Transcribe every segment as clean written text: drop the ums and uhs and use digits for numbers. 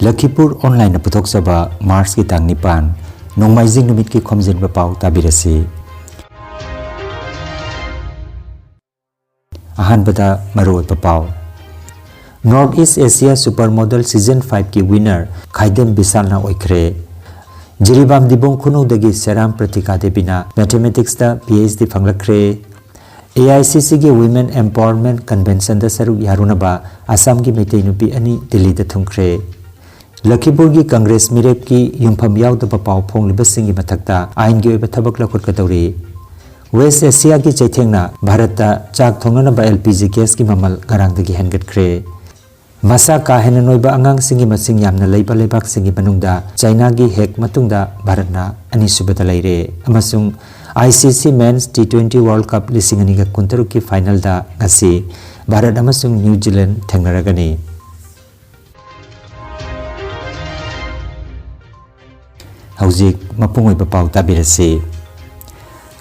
Lakhipur Online Putok Saba Mars ki tang nipan Nongmaizing numit ki Khomjinba Pao tabirasi. Ahanbada Maroi Pao Northeast Asia Supermodel Season 5 ki winner Khaidem Bisalna oikre. Jiribam dibong khunu dagi Seram Pratika Debina Mathematics da PhD fanglakre. AICC ki Women Empowerment Convention da saruk yarunaba Assam ki Meitei nupi ani Delhi da thungkre. Lakhipur ki Congress mirep ki yumpham yaudaba pau phongliba singi mathakta ain gi oiba thabak lakhot kadawri. West Asia ki chaithengna Bharat da chak thongnaba LPG gas ki mamal garang dagi hengatkre. Masa ka hena noiba angang singi masing yamna leiba lebak singi manungda China gi hek matungda Bharatna ani subata leire amasung ICC Men's T20 World Cup lisingani ga kuntaru ki final da ngasi Bharat amasung New Zealand thengnaragani. Haujik mapungoi pau tabirasi.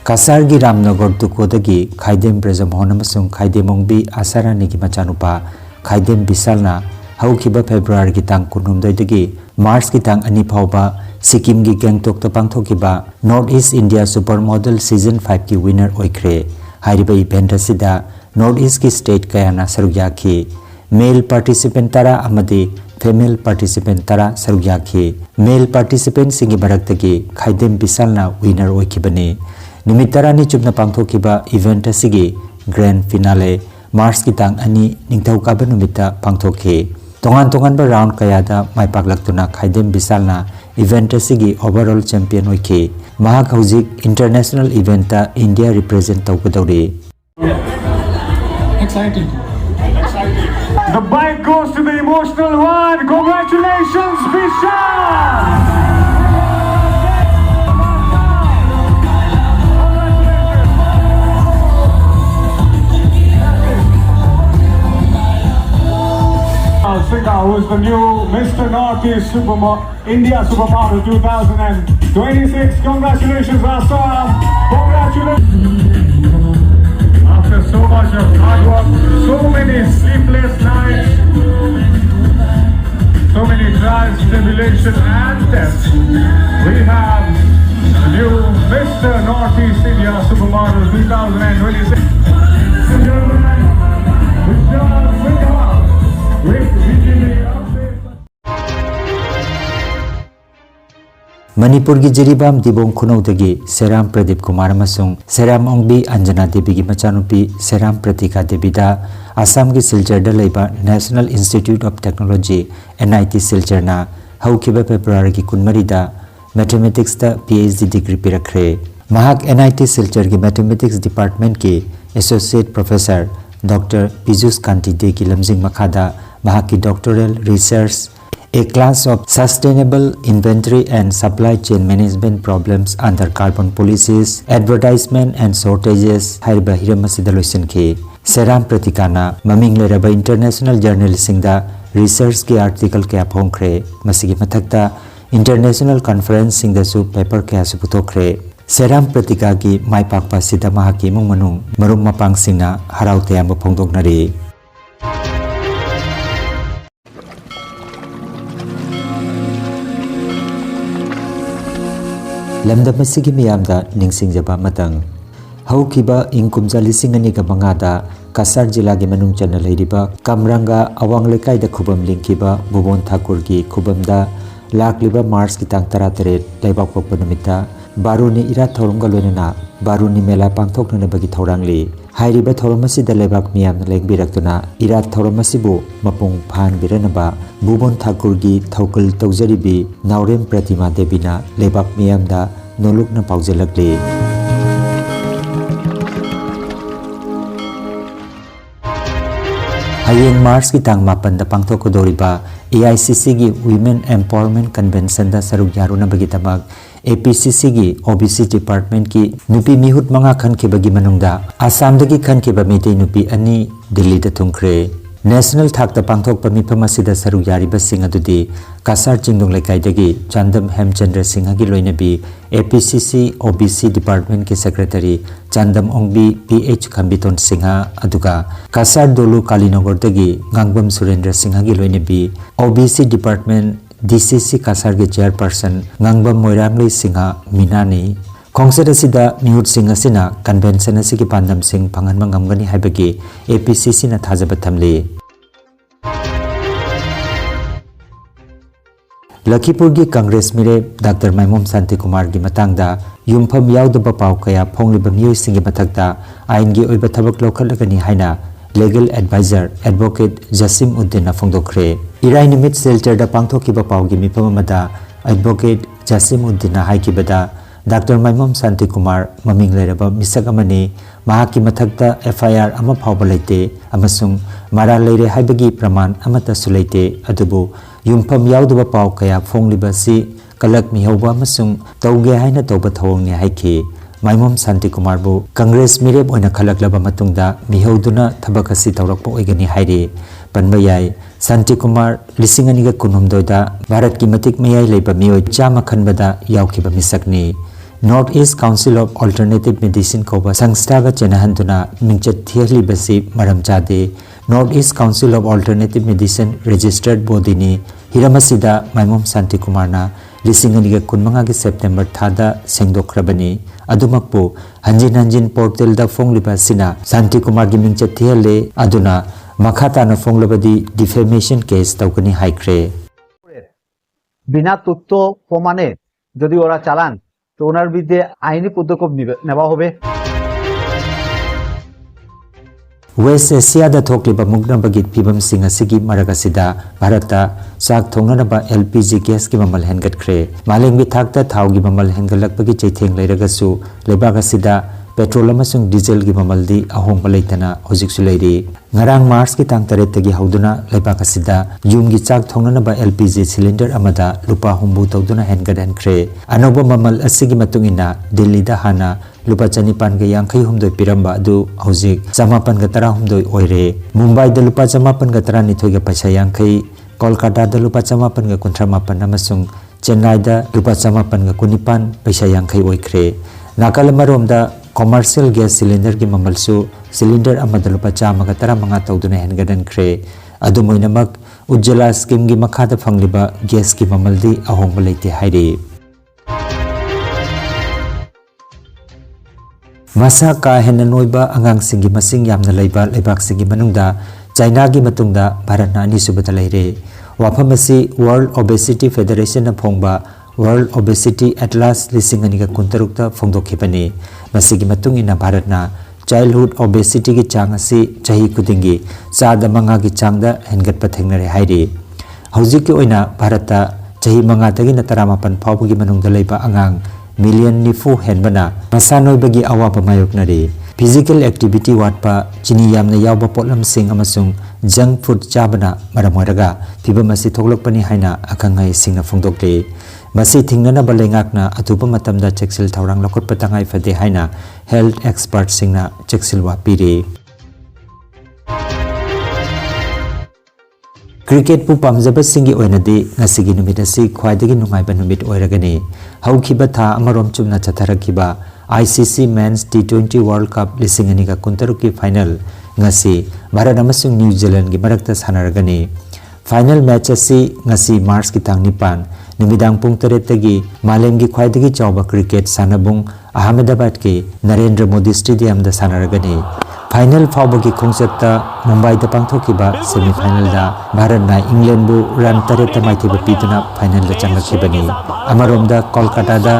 Kasar gi Ramnagar tukodagi Khaidem Brajamon amasung Khaidemongbi Asarani gi machanupa Khaidem Bisalna haukiba February ki tang kunumdoi dagi March ki tang ani phauba Sikkim gi Gangtok ta pangthokiba Northeast India Supermodel Season 5 ki winner oikre. Hairiba event asida Northeast ki state kayana saruyaki. Male participant tara amadi female participant tara saruyaki. Male participant singi baraktagi Khaidem Bisalna winner oikibani. Nimitara ni chupna pangthokiba event asigi grand finale Mars ki tang ani ningthaukaban numita pangthokhe. Tongan ba round kayada maipaklaktuna Khaidem Bisalna event asigi overall champion oikhe. Mahak haujik international event ta India represent tawkadawri. Exciting. The bike goes to the emotional one. Congratulations, Vishal! Singha, who is the new Mr. Northeast India Supermodel 2026. Congratulations, Assam. Congratulations. After so much of hard work, so many sleepless nights, so many trials, tribulations and tests, we have the new Mr. Northeast India Supermodel 2026. Manipur gi Jiribam dibong khunodagi Seram Pradip Kumar amasung Seram Ongbi Anjana Devi gi machanupi Seram Pratika Devi da Assam gi Silchar da leiba National Institute of Technology NIT Silchar na haukiba February gi kunmari da Mathematics da PhD degree pirakre. Mahak NIT Silchar gi Mathematics Department ki Associate Professor Dr. Pijus Kanti De ki lamjing makhada mahak ki doctoral research A class of sustainable inventory and supply chain management problems under carbon policies, advertisement and shortages haiba hiramasida loisinki. Seram Pratikana maming leraba international journal singda research ki article kya phongkre masigi mathakta international conference singda su paper kya su putokre. Seram Pratika ki maipakpa sida mahaki mungmanung marum mapang singna haraute amba phongdoknari. Lamdam asigi miyamda ningsingjaba matang haukiba ingkumja lisingani ga mangada Kasar jila gi manung chana leiriba Kamranga awang lekai da khubam lingkiba Bubon Thakur gi khubamda lakliba Mars ki tang taratare leibak pokpa namita Baruni ira thorumga loinana Baruni mela pangthokna bagi thorangli hairiba thoromasi da leibak miyamna lengbirakuna ira thoromasibu mapung phan biranaba Bubon Thakur gi thokal tawjaribi Naurem Pratima Devina leibak miyamda nolokna paujalakli. Hayeng Mars ki tang mapan da pangthokodoriba AICC gi Women Empowerment Convention da saruk yaruna bagi tabak APCC gi OBC Department ki nupi mihut manga khan ke bagi manungda Assam da gi khan ke ba metei nupi ani Delhi da thungkre. National thak ta pangthok pami phamasida saruk yariba sing adudi Kasar Chingdong lekai dagi Chandam Hemchandra Singha gi loinabi APCC OBC Department ki Secretary Chandam Ongbi PH Kambiton Singha aduga Kasar Dolu Kalinagar dagi Gangbam Surendra Singha gi loinabi OBC Department DCC Kasar के chairperson ngangbam moiranglei singa minani khongset asida mihut sing asina convention asigi pandam sing phanganma ngamgani haibagi APCC na thajaba thamli Lakhipur gi Congress mire Dr. Maimom Santi Kumar gi matangda yumpham yaudaba pau kaya phongliba miyoi singi mathakta ain gi oiba thabak lokhalagani haina legal advisor advocate Jasim Uddin na phongdokre irai nimit shelter da pangthokiba pau gi mipam amada advocate Jasim Uddin na haikibada Dr. Maimom Santi Kumar maming leraba misak amani mahaki mathakta FIR ama phawba leite amasung mara leire haibagi praman amata sulaite adubu yumpham yaudaba pau kaya phongliba si kalak mihauba amasung tauge haina toba thawong ni haiki Maimom Santi Kumar bu Congress mireb oina khalaklaba matungda mihauduna thabak asi tawrakpa oigani hairi panbayai Santi Kumar lisinganiga kunhumdoida Bharat ki matik mayai leiba miyoi chama khanbada yaukhiba misakni North East Council of Alternative Medicine koba sangsthaga chenahanduna mingchat thiali basi maram chade North East Council of Alternative Medicine registered body ni hiramasida Maimom Santi Kumar na lisinganiga kunmanga gi September thada sengdokrabani adumakpu hanjin portal da fongliba sina Santi Kumar gi mingchat thiale aduna makhata na fonglabadi defamation case tawkani haikre बिना तथ्य प्रमाणे যদি ওরা চালান তো ওনার বিরুদ্ধে আইনি পদক্ষেপ নেওয়া হবে West Asia da thokliba mugnabagi pibam singa sigi maragasida Bharata sak thongnaba LPG gas ki mamal hengat khre malengbi thakta thau gi mamal hengalakpagi cheitheng leiragasu lebagasida petrol amasung diesel gi mamaldi ahongba leitana hojik sulairi ngarang Mars ki tang tare tagi hauduna lebagasida yum gi chak thongnaba LPG cylinder amada lupa humbu tawduna hengat henkre anoba mamal asigi matungina Delhi da hana lupa chanipan ga yangkhai humdoi piramba adu hojik chamapan ga tara humdoi oire Mumbai da lupa chamapan ga tara ni thoiga paisa yangkhai Kolkata da lupa chamapan ga kuntramapan amasung Chennai da lupa chamapan ga kunipan paisa yangkhai oikre nakal da commercial gas cylinder ki mamalsu cylinder amada lupa chama ga tara manga tawduna hengadan khre adu moinamak Ujjala scheme gi makhada phangliba gas ki mamaldi ahongba leite hairi Masa ka hena noiba angang singi masing yamna leiba lebak singi manungda China gi matungda Bharat na ani subata leire waphamasi World Obesity Federation na phongba World Obesity Atlas lisinganiga kuntarukta phongdokhibani masigi matungina Bharat na childhood obesity gi chang asi chahi kudingi chada manga gi changda hengatpa thengnare hairi hojik ki oina Bharata chahi manga tagi na 18 phawgi manungda leiba angang million nifu henbana masanoi bagi awaba mayoknari physical activity watpa chini yamna yawba potlam sing amasung junk food chabana maramoiraga pibamasi thoklokpani haina akangai singna phongdokle masi thingnana balengakna atupa matamda cheksil thawrang lokot patangai fade haina health expert singna cheksilwa pire Cricket pu pamjaba singi oinadi ngasigi numit asi khwaidagi nungaiba numit oiragani haukiba tha amarom chumna chatharakhiba ICC Men's T20 World Cup lisingani ga kuntaruki final ngasi Bharat amasung New Zealand gi marakta sanaragani final match asi ngasi March ki tang 9 nimidang pung 3 tagi malem gi khwaidagi chawba cricket sanabung Ahmedabad ki Narendra Modi Stadium da sanaragani final phawbagi khongchapta Mumbai da pangthokiba semi final da Bharat na England bu run 3 maithiba piduna final da changakhibani amarom da Kolkata da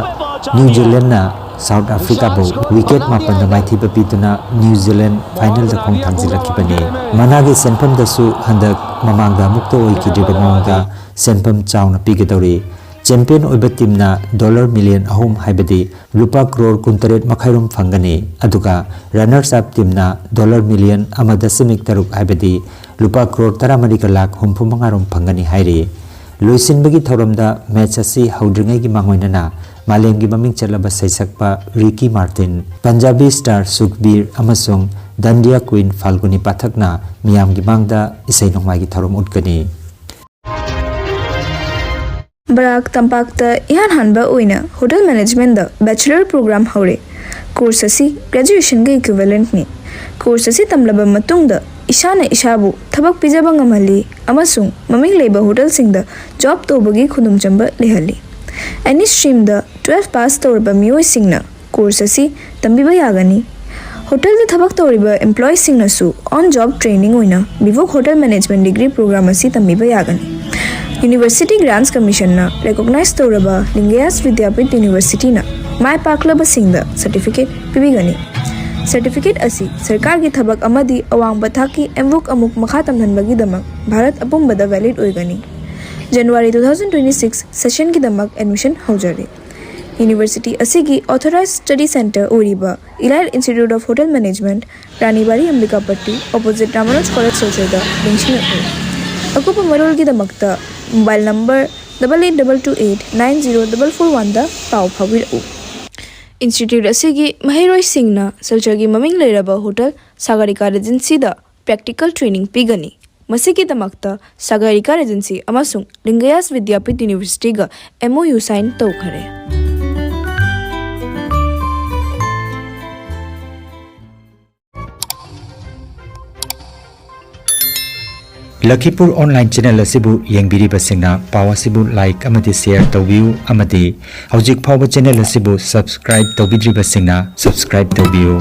New Zealand na South Africa bu wicket mapan da maithiba piduna New Zealand final da khong thangjilakhibani managi senpam da su handak mamang da mukto oikidriba mawda senpam chawna pigedori champion oiba team na $1 million ahum haibadi lupa crore kuntaret makhairum phangani aduga runners up team na $1 million amada semik taruk haibadi lupa crore 13 lakh humpu mangarum phangani hairi loisinbagi thoramda match asi haudringai gi mangoinana malem gi maming chalaba saisakpa Ricky Martin Punjabi star Sukhbir amasung Dandiya Queen Falguni Pathakna miyam gi mangda isai nongmai gi thoram utkani Barak Tampak ta ihan hanba oina hotel management da bachelor program haure course asi graduation ga equivalent ni course asi tamlaba matung da Ishana इशाबु थबक पिजबा ngamali amasung maming leba hotel singda job tobagi khudum chamba lehali any stream da 12 pass torba mioi singna course asi tambiba yagani hotel da thabak toriba employee singna su on job training oina bivok hotel management degree program asi tambiba yagani University Grants Commission na recognize toraba Lingayas Vidyapit University na mai paklaba singda certificate pibigani Certificate asi sarkar gi thabak amadi awang bathaki emvok amuk makha tamhanbagi damak Bharat apumbada valid oigani January 2026 session gi damak admission haujare University asi gi authorized study center oriba Elite Institute of Hotel Management Ranibari Ambikapatti opposite Ramanoj College Sochoda Lingshina Akupa marol gi damakta mobile number 8822890441 da pau phawir u Institute asigi Mahiroi Singna Salchagi Maming Leraba Hotel Sagarika Regency da practical training pigani. Masiki tamakta Sagarika Regency amasung Lingayas Vidyapit University ga MOU sign tawkhare. Lakhipur online channel asibu yengbiri basingna pawa sibu like amati share tawbiu amati hojik phawba channel asibu subscribe tawbidri basingna subscribe tawbiu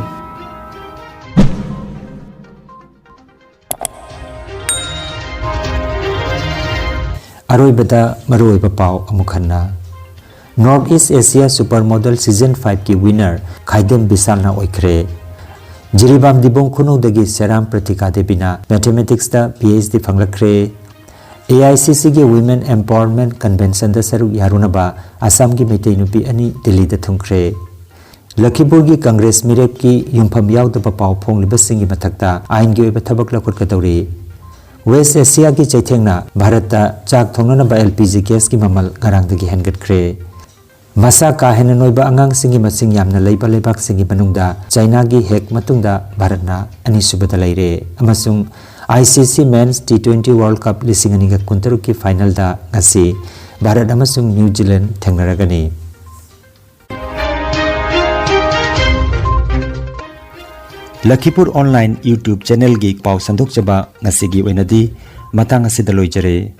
aroibada maroiba paw amukhanna North East Asia Supermodel Season 5 ki winner Khaidem Bisalna oikhre Jiribam dibong kuno dagi Seram Pratika Debina Mathematics da PhD fanglakre AICC ge Women Empowerment Convention da saru yarunaba Assam gi metei nupi ani Delhi da thungkre Lakhipur gi Congress mirep ki yumpham yaw da paw phong libasing gi mathakta ain gi oiba thabak lakhut ka tawri West Asia ki chaithengna Bharat da chak thongnana ba LPG gas ki mamal garang da gi hengat khre Masa kahena noiba angang singi masing yamna leiba lebak singi manungda China gi hek matungda Bharatna ani subata leire amasung ICC Men's T20 World Cup lisingani ga kuntaru ki final da ngasi Bharat amasung New Zealand thengnaragani Lakhipur online YouTube channel gi paw sandok chaba ngasi gi oinadi matang asida loijare